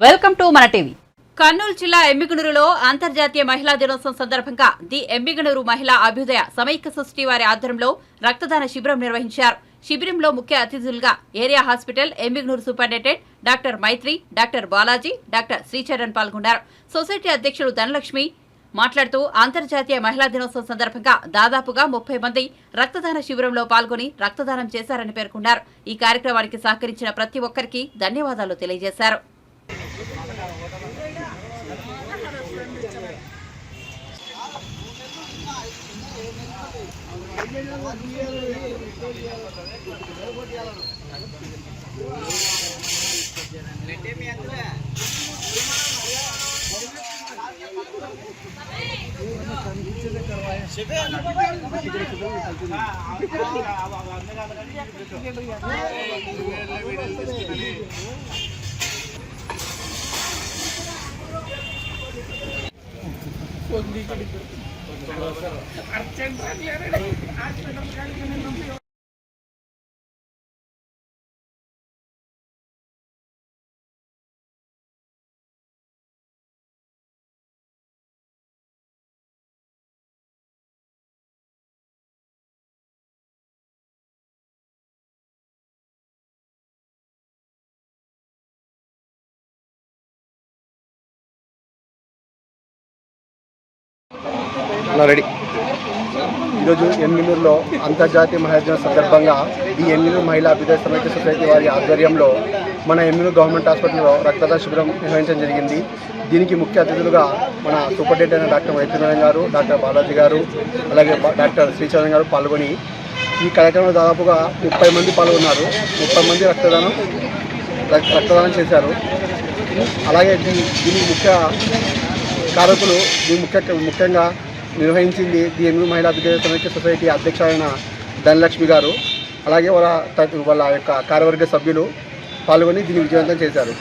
Welcome to మన TV. Kurnool జిల్లా ఎమ్మిగనూరులో అంతర్జాతీయ మహిళా దినోత్సవం సందర్భంగా ది ఎమ్మిగనూరు మహిళా అభ్యుదయ సమైక్య సృష్టి వారి ఆధ్వర్యంలో రక్తదాన శిబిరం నిర్వహించారు. శిబిరంలో ముఖ్య అతిథులుగా area hospital Emmiganur superintendent doctor Maitri, doctor Balaji, doctor Sricharan పాల్గొన్నారు. సొసైటీ అధ్యక్షులు ధనలక్ష్మి మాట్లాడుతూ అంతర్జాతీయ మహిళా దినోత్సవం సందర్భంగా దాదాపుగా 30 మంది రక్తదాన శిబిరంలో పాల్గొని రక్తదానం చేశారని పేర్కొన్నారు. ఈ కార్యక్రమానికి సహకరించిన ప్రతి ఒక్కరికి ధన్యవాదాలు తెలియజేశారు. రెడీ ఈరోజు ఎమ్మిగనూరులో అంతర్జాతీయ మహిళా దినోత్సవం సందర్భంగా ఈ ఎమ్మిగనూరు మహిళా అభ్యుదయ సమైక్య సొసైటీ వారి ఆధ్వర్యంలో మన ఎమ్మిగనూరు గవర్నమెంట్ హాస్పిటల్లో రక్తదాన శిబిరం నిర్వహించడం జరిగింది. దీనికి ముఖ్య అతిథులుగా మన సూపరింటెండెంట్ డాక్టర్ మైత్రి గారు, డాక్టర్ బాలాజీ గారు, అలాగే డాక్టర్ శ్రీచరణ్ గారు పాల్గొని ఈ కార్యక్రమంలో దాదాపుగా 30 మంది పాల్గొన్నారు. 30 మంది రక్తదానం చేశారు. అలాగే దీనికి ముఖ్య కారకులు ముఖ్యంగా నిర్వహించింది ది ఎమ్మిగనూరు మహిళా అభ్యుదయ సమైక్య సొసైటీ అధ్యక్ష అయిన ధనలక్ష్మి గారు, అలాగే వాళ్ళ యొక్క కార్యవర్గ సభ్యులు పాల్గొని దీన్ని విజయవంతం చేశారు.